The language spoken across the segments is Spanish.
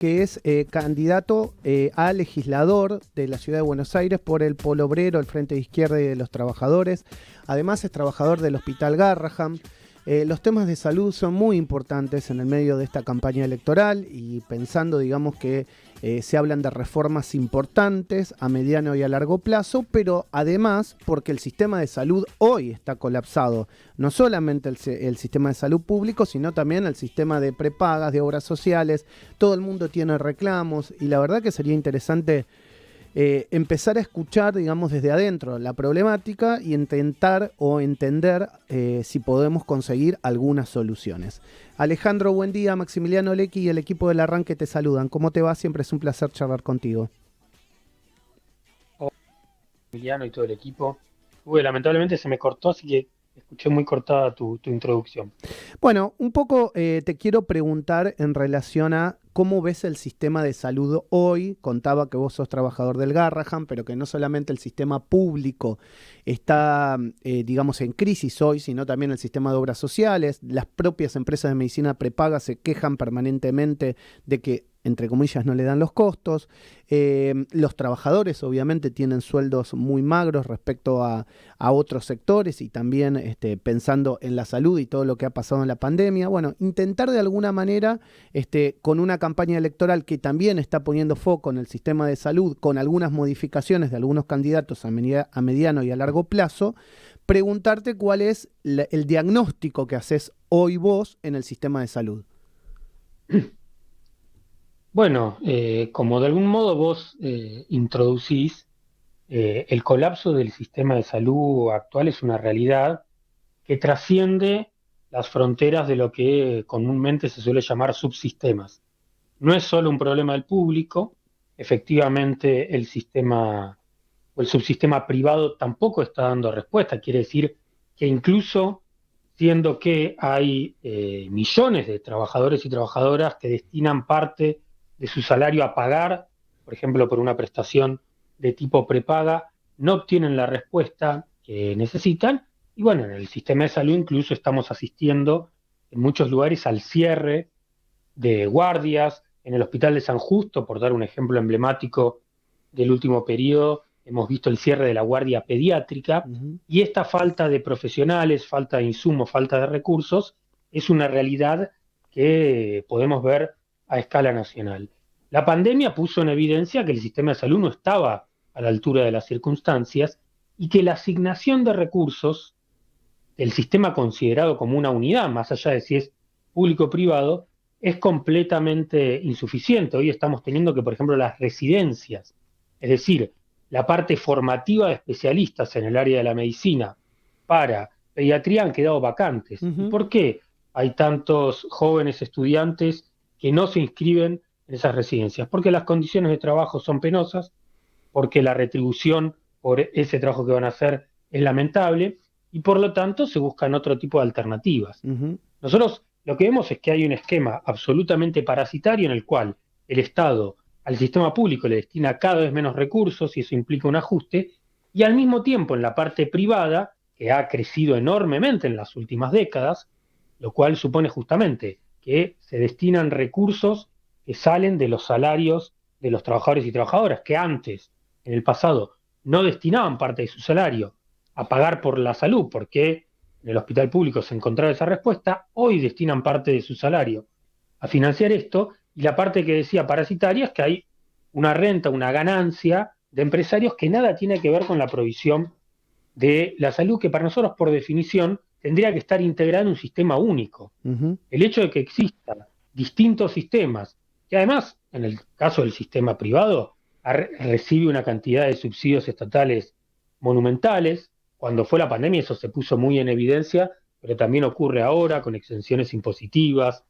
que es candidato a legislador de la Ciudad de Buenos Aires por el Polo Obrero, el Frente de Izquierda y de los Trabajadores. Además es trabajador del Hospital Garrahan. Los temas de salud son muy importantes en el medio de esta campaña electoral y pensando, digamos, que se hablan de reformas importantes a mediano y a largo plazo, pero además porque el sistema de salud hoy está colapsado. No solamente el sistema de salud público, sino también el sistema de prepagas, de obras sociales. Todo el mundo tiene reclamos y la verdad que sería interesante empezar a escuchar, digamos, desde adentro la problemática y intentar o entender si podemos conseguir algunas soluciones. Alejandro, buen día. Maximiliano Lecchi y el equipo del Arranque te saludan. ¿Cómo te va? Siempre es un placer charlar contigo. Hola, Emiliano y todo el equipo. Lamentablemente se me cortó, así que escuché muy cortada tu introducción. Bueno, un poco te quiero preguntar en relación a cómo ves el sistema de salud hoy. Contaba que vos sos trabajador del Garrahan, pero que no solamente el sistema público está, digamos, en crisis hoy, sino también el sistema de obras sociales. Las propias empresas de medicina prepaga se quejan permanentemente de que, entre comillas, no le dan los costos. Los trabajadores obviamente tienen sueldos muy magros respecto a otros sectores y también pensando en la salud y todo lo que ha pasado en la pandemia. Bueno, intentar de alguna manera, con una campaña electoral que también está poniendo foco en el sistema de salud, con algunas modificaciones de algunos candidatos a mediano y a largo plazo, preguntarte cuál es el diagnóstico que haces hoy vos en el sistema de salud. Bueno, como de algún modo vos introducís, el colapso del sistema de salud actual es una realidad que trasciende las fronteras de lo que comúnmente se suele llamar subsistemas. No es solo un problema del público, efectivamente el sistema o el subsistema privado tampoco está dando respuesta. Quiere decir que incluso siendo que hay millones de trabajadores y trabajadoras que destinan parte de su salario a pagar, por ejemplo, por una prestación de tipo prepaga, no obtienen la respuesta que necesitan. Y bueno, en el sistema de salud incluso estamos asistiendo en muchos lugares al cierre de guardias. En el Hospital de San Justo, por dar un ejemplo emblemático del último periodo, hemos visto el cierre de la guardia pediátrica Uh-huh. y esta falta de profesionales, falta de insumos, falta de recursos, es una realidad que podemos ver a escala nacional. La pandemia puso en evidencia que el sistema de salud no estaba a la altura de las circunstancias y que la asignación de recursos del sistema considerado como una unidad, más allá de si es público o privado, es completamente insuficiente. Hoy estamos teniendo que, por ejemplo, las residencias, es decir, la parte formativa de especialistas en el área de la medicina para pediatría han quedado vacantes. ¿Y Uh-huh. por qué hay tantos jóvenes estudiantes que no se inscriben en esas residencias? Porque las condiciones de trabajo son penosas, porque la retribución por ese trabajo que van a hacer es lamentable y por lo tanto se buscan otro tipo de alternativas. Uh-huh. Nosotros lo que vemos es que hay un esquema absolutamente parasitario en el cual el Estado al sistema público le destina cada vez menos recursos y eso implica un ajuste, y al mismo tiempo en la parte privada, que ha crecido enormemente en las últimas décadas, lo cual supone justamente que se destinan recursos que salen de los salarios de los trabajadores y trabajadoras, que antes, en el pasado, no destinaban parte de su salario a pagar por la salud, porque en el hospital público se encontraba esa respuesta, hoy destinan parte de su salario a financiar esto, y la parte que decía parasitaria es que hay una renta, una ganancia de empresarios que nada tiene que ver con la provisión de la salud, que para nosotros, por definición, tendría que estar integrada en un sistema único. Uh-huh. El hecho de que existan distintos sistemas, que además, en el caso del sistema privado, recibe una cantidad de subsidios estatales monumentales. Cuando fue la pandemia eso se puso muy en evidencia, pero también ocurre ahora con exenciones impositivas,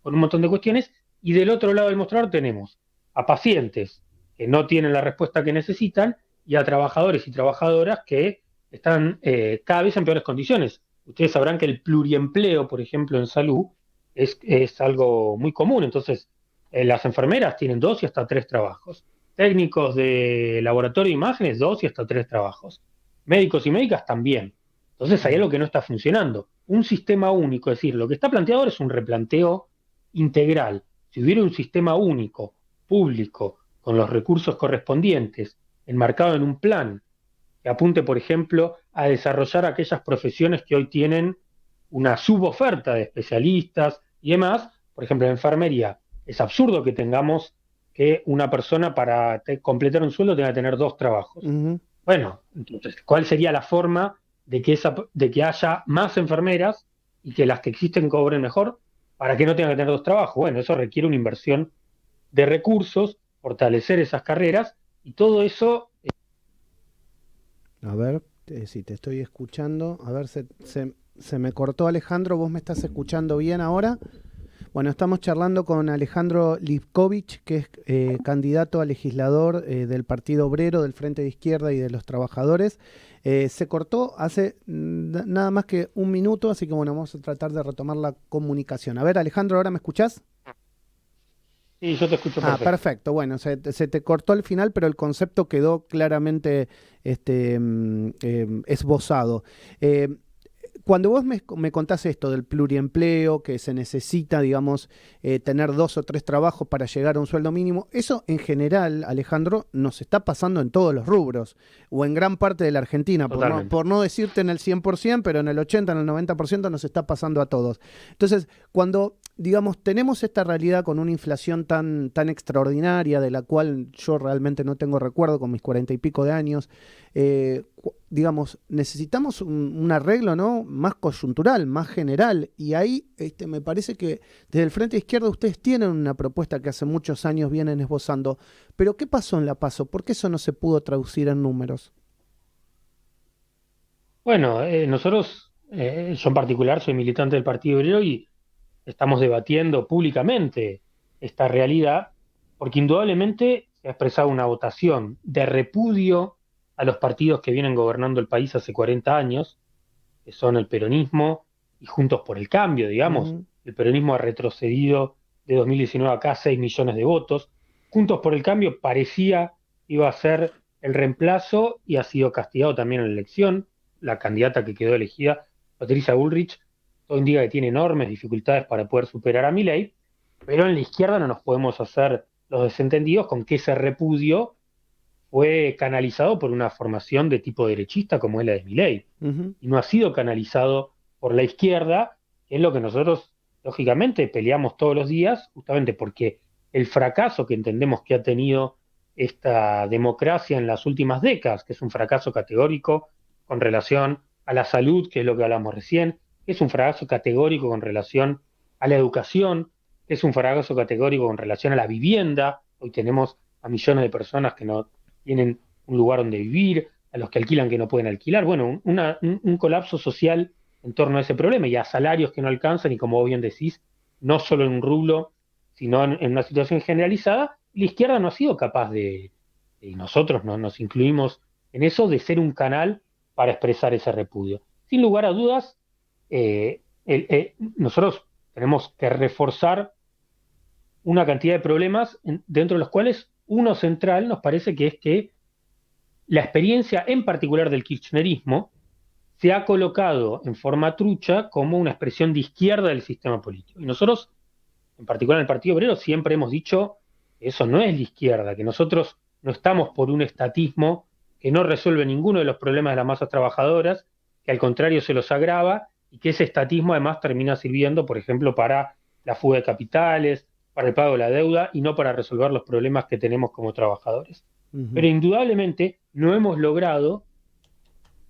con un montón de cuestiones. Y del otro lado del mostrador tenemos a pacientes que no tienen la respuesta que necesitan y a trabajadores y trabajadoras que están cada vez en peores condiciones. Ustedes sabrán que el pluriempleo, por ejemplo, en salud, es algo muy común. Entonces, las enfermeras tienen 2 y hasta 3 trabajos. Técnicos de laboratorio de imágenes, 2 y hasta 3 trabajos. Médicos y médicas también. Entonces, hay algo que no está funcionando. Un sistema único, es decir, lo que está planteado ahora es un replanteo integral. Si hubiera un sistema único, público, con los recursos correspondientes, enmarcado en un plan que apunte, por ejemplo, a desarrollar aquellas profesiones que hoy tienen una suboferta de especialistas y demás, por ejemplo, en enfermería. Es absurdo que tengamos que una persona para completar un sueldo tenga que tener 2 trabajos. Ujú. Bueno, entonces, ¿cuál sería la forma de que haya más enfermeras y que las que existen cobren mejor para que no tengan que tener 2 trabajos? Bueno, eso requiere una inversión de recursos, fortalecer esas carreras y todo eso. A ver, si te estoy escuchando. A ver, se me cortó Alejandro. ¿Vos me estás escuchando bien ahora? Bueno, estamos charlando con Alejandro Lipkovich, que es candidato a legislador del Partido Obrero, del Frente de Izquierda y de los Trabajadores. Se cortó hace nada más que un minuto, así que bueno, vamos a tratar de retomar la comunicación. A ver, Alejandro, ¿ahora me escuchás? Sí, yo te escucho Ah, perfecto. perfecto. Bueno, se te cortó al final, pero el concepto quedó claramente esbozado. Eh, Cuando vos me contás esto del pluriempleo, que se necesita, digamos, tener 2 o 3 trabajos para llegar a un sueldo mínimo, eso en general, Alejandro, nos está pasando en todos los rubros, o en gran parte de la Argentina, Totalmente. por no decirte en el 100%, pero en el 80, en el 90% nos está pasando a todos. Entonces, cuando, digamos, tenemos esta realidad con una inflación tan extraordinaria, de la cual yo realmente no tengo recuerdo con mis 40 y pico de años, digamos, necesitamos un arreglo, ¿no? Más coyuntural, más general. Y ahí me parece que desde el Frente Izquierda ustedes tienen una propuesta que hace muchos años vienen esbozando. Pero ¿qué pasó en la PASO? ¿Por qué eso no se pudo traducir en números? Bueno, nosotros, yo en particular soy militante del Partido Obrero y estamos debatiendo públicamente esta realidad, porque indudablemente se ha expresado una votación de repudio a los partidos que vienen gobernando el país hace 40 años, que son el peronismo y Juntos por el Cambio, digamos. Ujú. El peronismo ha retrocedido de 2019 acá 6 millones de votos. Juntos por el Cambio parecía iba a ser el reemplazo y ha sido castigado también en la elección. La candidata que quedó elegida, Patricia Bullrich, todo indica que tiene enormes dificultades para poder superar a Milei, pero en la izquierda no nos podemos hacer los desentendidos con que ese repudio fue canalizado por una formación de tipo derechista como es la de Milei, Ujú. y no ha sido canalizado por la izquierda, que es lo que nosotros, lógicamente, peleamos todos los días, justamente porque el fracaso que entendemos que ha tenido esta democracia en las últimas décadas, que es un fracaso categórico con relación a la salud, que es lo que hablamos recién, que es un fracaso categórico con relación a la educación, que es un fracaso categórico con relación a la vivienda. Hoy tenemos a millones de personas que no tienen un lugar donde vivir, a los que alquilan que no pueden alquilar. Bueno, un colapso social en torno a ese problema y a salarios que no alcanzan y como vos bien decís, no solo en un rublo, sino en una situación generalizada. La izquierda no ha sido capaz y nosotros no nos incluimos en eso, de ser un canal para expresar ese repudio. Sin lugar a dudas, nosotros tenemos que reforzar una cantidad de problemas dentro de los cuales uno central nos parece que es que la experiencia en particular del kirchnerismo se ha colocado en forma trucha como una expresión de izquierda del sistema político. Y nosotros, en particular en el Partido Obrero, siempre hemos dicho que eso no es la izquierda, que nosotros no estamos por un estatismo que no resuelve ninguno de los problemas de las masas trabajadoras, que al contrario se los agrava y que ese estatismo además termina sirviendo, por ejemplo, para la fuga de capitales, para el pago de la deuda y no para resolver los problemas que tenemos como trabajadores. Pero Ujú. indudablemente no hemos logrado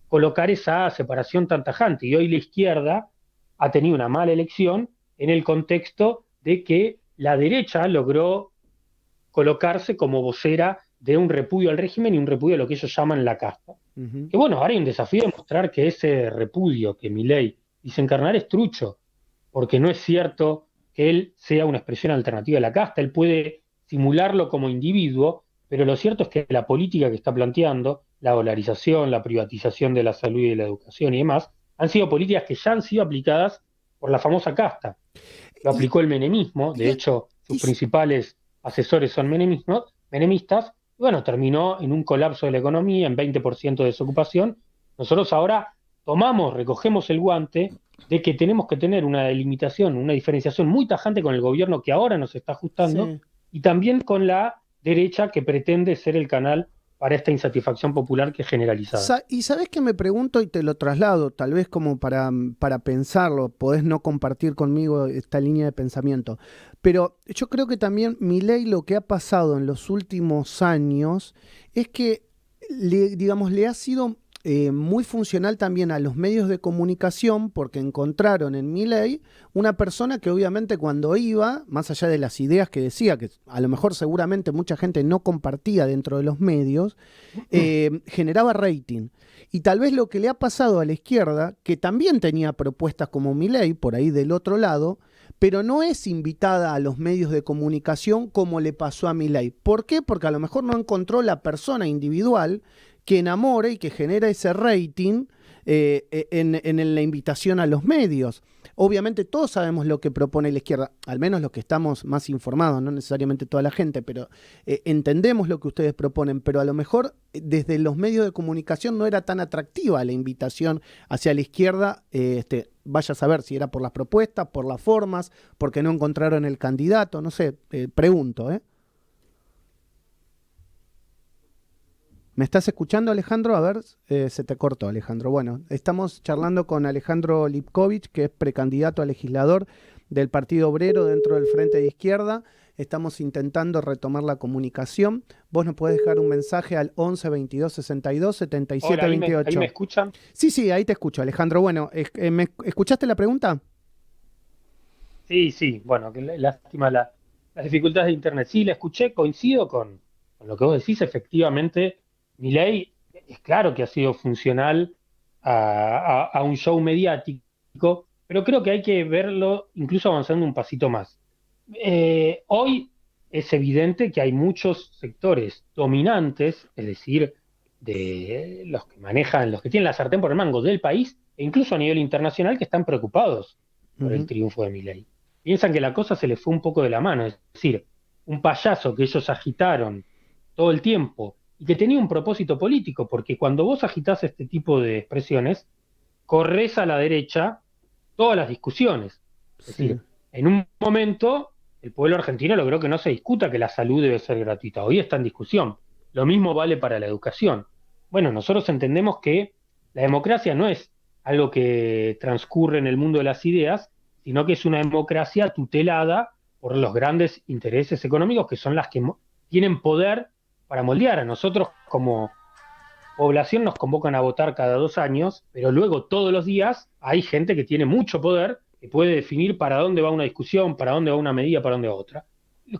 colocar esa separación tan tajante. Y hoy la izquierda ha tenido una mala elección en el contexto de que la derecha logró colocarse como vocera de un repudio al régimen y un repudio a lo que ellos llaman la casta. Ujú. Que bueno, ahora hay un desafío de mostrar que ese repudio que Milei dice encarnar es trucho, porque no es cierto que él sea una expresión alternativa de la casta, él puede simularlo como individuo, pero lo cierto es que la política que está planteando, la dolarización, la privatización de la salud y de la educación y demás, han sido políticas que ya han sido aplicadas por la famosa casta. Lo Y, aplicó el menemismo, de y, hecho sus y, principales asesores son menemistas, y bueno, terminó en un colapso de la economía, en 20% de desocupación. Nosotros ahora tomamos, recogemos el guante de que tenemos que tener una delimitación, una diferenciación muy tajante con el gobierno que ahora nos está ajustando Sí. y también con la derecha que pretende ser el canal para esta insatisfacción popular que es generalizada. Y sabes que me pregunto y te lo traslado, tal vez como para pensarlo, podés no compartir conmigo esta línea de pensamiento, pero yo creo que también Milei lo que ha pasado en los últimos años es que, digamos, le ha sido muy funcional también a los medios de comunicación porque encontraron en Milei una persona que obviamente cuando iba, más allá de las ideas que decía, que a lo mejor seguramente mucha gente no compartía dentro de los medios, generaba rating. Y tal vez lo que le ha pasado a la izquierda, que también tenía propuestas como Milei, por ahí del otro lado, pero no es invitada a los medios de comunicación como le pasó a Milei. ¿Por qué? Porque a lo mejor no encontró la persona individual que enamore y que genera ese rating en la invitación a los medios. Obviamente todos sabemos lo que propone la izquierda, al menos los que estamos más informados, no necesariamente toda la gente, pero entendemos lo que ustedes proponen, pero a lo mejor desde los medios de comunicación no era tan atractiva la invitación hacia la izquierda, vaya a saber si era por las propuestas, por las formas, porque no encontraron el candidato, no sé, pregunto, ¿eh? ¿Me estás escuchando, Alejandro? A ver, se te cortó, Alejandro. Bueno, estamos charlando con Alejandro Lipkovich, que es precandidato a legislador del Partido Obrero dentro del Frente de Izquierda. Estamos intentando retomar la comunicación. Vos nos podés dejar un mensaje al 11 22 62 77 Hola, ahí me 28. escuchan. Sí, sí, ahí te escucho, Alejandro. Bueno, ¿me escuchaste la pregunta? Sí, sí, bueno, lástima las dificultades de Internet. Sí, la escuché, coincido con lo que vos decís, efectivamente, Milei es claro que ha sido funcional a un show mediático, pero creo que hay que verlo incluso avanzando un pasito más. Hoy es evidente que hay muchos sectores dominantes, es decir, de los que manejan, los que tienen la sartén por el mango del país, e incluso a nivel internacional, que están preocupados por el Ujú, triunfo de Milei. Piensan que la cosa se les fue un poco de la mano, es decir, un payaso que ellos agitaron todo el tiempo y que tenía un propósito político, porque cuando vos agitás este tipo de expresiones, corres a la derecha todas las discusiones. Es sí. decir, en un momento el pueblo argentino logró que no se discuta que la salud debe ser gratuita. Hoy está en discusión. Lo mismo vale para la educación. Bueno, nosotros entendemos que la democracia no es algo que transcurre en el mundo de las ideas, sino que es una democracia tutelada por los grandes intereses económicos que son las que tienen poder para moldear. A nosotros como población nos convocan a votar cada 2 años, pero luego todos los días hay gente que tiene mucho poder, que puede definir para dónde va una discusión, para dónde va una medida, para dónde va otra.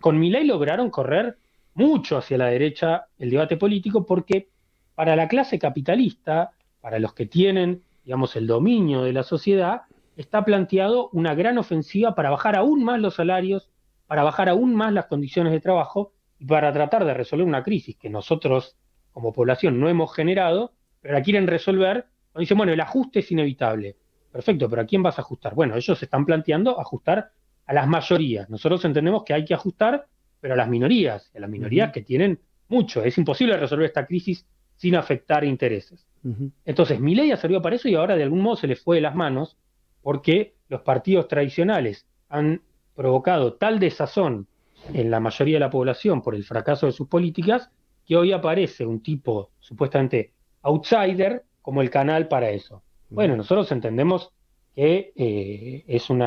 Con Milei lograron correr mucho hacia la derecha el debate político porque para la clase capitalista, para los que tienen, digamos, el dominio de la sociedad, está planteado una gran ofensiva para bajar aún más los salarios, para bajar aún más las condiciones de trabajo y para tratar de resolver una crisis que nosotros como población no hemos generado, pero la quieren resolver. Cuando dicen, bueno, el ajuste es inevitable. Perfecto, pero ¿a quién vas a ajustar? Bueno, ellos están planteando ajustar a las mayorías. Nosotros entendemos que hay que ajustar, pero a las minorías Ujú, que tienen mucho. Es imposible resolver esta crisis sin afectar intereses. ujú. Entonces, Milei ha servido para eso y ahora de algún modo se le fue de las manos porque los partidos tradicionales han provocado tal desazón en la mayoría de la población por el fracaso de sus políticas que hoy aparece un tipo supuestamente outsider como el canal para eso. Bueno, nosotros entendemos que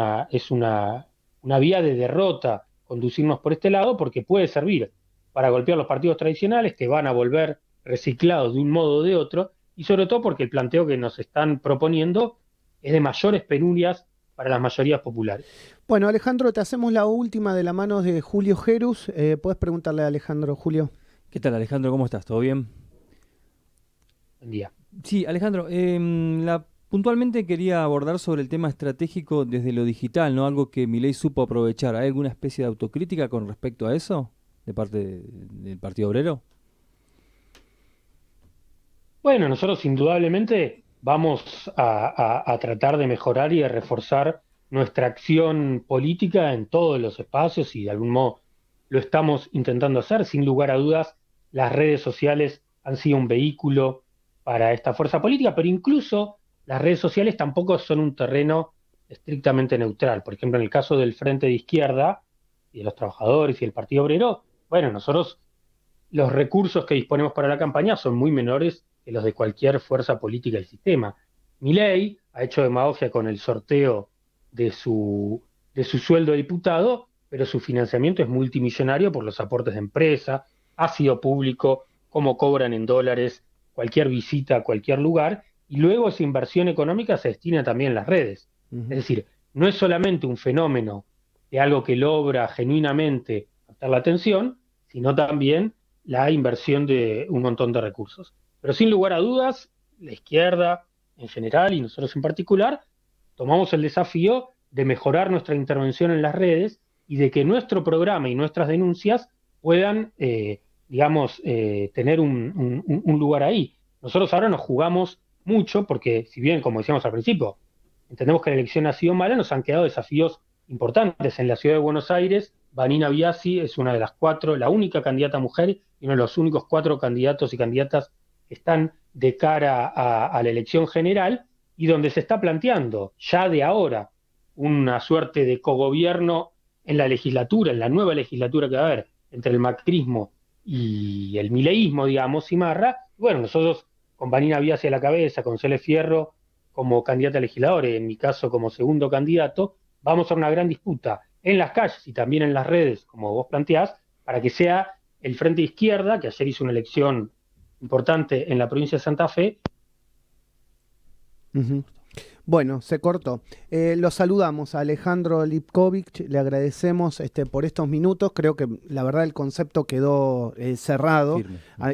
una vía de derrota conducirnos por este lado porque puede servir para golpear los partidos tradicionales que van a volver reciclados de un modo o de otro y sobre todo porque el planteo que nos están proponiendo es de mayores penurias para las mayorías populares. Bueno, Alejandro, te hacemos la última de la mano de Julio Gerus. Puedes preguntarle a Alejandro, Julio. ¿Qué tal, Alejandro? ¿Cómo estás? ¿Todo bien? Buen día. Sí, Alejandro, puntualmente quería abordar sobre el tema estratégico desde lo digital, ¿no? Algo que Milei supo aprovechar. ¿Hay alguna especie de autocrítica con respecto a eso de parte del Partido Obrero? Bueno, nosotros indudablemente vamos a tratar de mejorar y de reforzar nuestra acción política en todos los espacios y de algún modo lo estamos intentando hacer. Sin lugar a dudas, las redes sociales han sido un vehículo para esta fuerza política, pero incluso las redes sociales tampoco son un terreno estrictamente neutral. Por ejemplo, en el caso del Frente de Izquierda y de los trabajadores y el Partido Obrero, bueno, nosotros los recursos que disponemos para la campaña son muy menores que los de cualquier fuerza política del sistema. Milei ha hecho demagogia con el sorteo de su sueldo de diputado, pero su financiamiento es multimillonario por los aportes de empresa, ha sido público, cómo cobran en dólares cualquier visita a cualquier lugar, y luego esa inversión económica se destina también a las redes. Es decir, no es solamente un fenómeno de algo que logra genuinamente captar la atención, sino también la inversión de un montón de recursos. Pero sin lugar a dudas, la izquierda en general y nosotros en particular, tomamos el desafío de mejorar nuestra intervención en las redes y de que nuestro programa y nuestras denuncias puedan, tener un lugar ahí. Nosotros ahora nos jugamos mucho porque, si bien, como decíamos al principio, entendemos que la elección ha sido mala, nos han quedado desafíos importantes. En la ciudad de Buenos Aires, Vanina Biasi es una de las 4, la única candidata mujer y uno de los únicos 4 candidatos y candidatas que están de cara a la elección general y donde se está planteando ya de ahora una suerte de cogobierno en la legislatura, en la nueva legislatura que va a haber entre el macrismo y el mileísmo, digamos, Cimarra. Bueno, nosotros con Vanina Biasi a la cabeza, con Cele Fierro como candidata a legisladora, en mi caso como segundo candidato, vamos a una gran disputa en las calles y también en las redes, como vos planteás, para que sea el Frente de Izquierda, que ayer hizo una elección importante en la provincia de Santa Fe. Bueno, se cortó. Lo saludamos a Alejandro Lipkovich, le agradecemos por estos minutos. Creo que la verdad el concepto quedó cerrado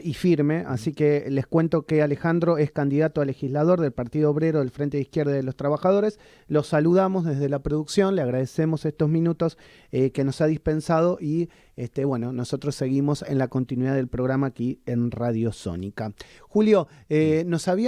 y firme, así que les cuento que Alejandro es candidato a legislador del Partido Obrero del Frente de Izquierda de los Trabajadores. Lo saludamos desde la producción, le agradecemos estos minutos que nos ha dispensado y bueno, nosotros seguimos en la continuidad del programa aquí en Radio Sónica. Julio, nos había